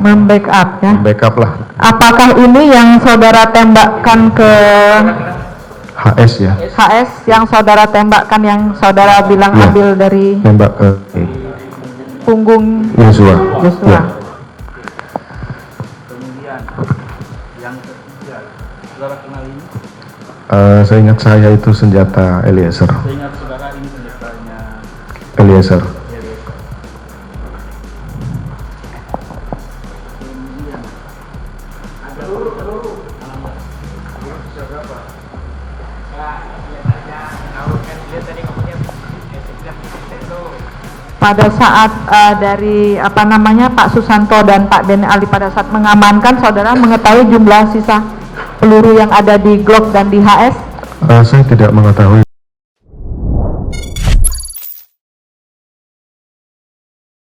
membackup ya. Membackup lah. Apakah ini yang saudara tembakkan ke HS ya. HS yang saudara tembakkan, yang saudara bilang Ya. ambil dari Nembak ke punggung Yosua. Joshua. Ya. Kemudian yang ketiga, saudara kenal ini? Saya ingat saya itu senjata Eliezer. Seingat saudara ini senjatanya Eliezer. Eliezer. Kemudian ada berapa? Pada saat dari Pak Susanto dan Pak Deni Ali pada saat mengamankan, saudara mengetahui jumlah sisa peluru yang ada di Glock dan di HS? Saya tidak mengetahui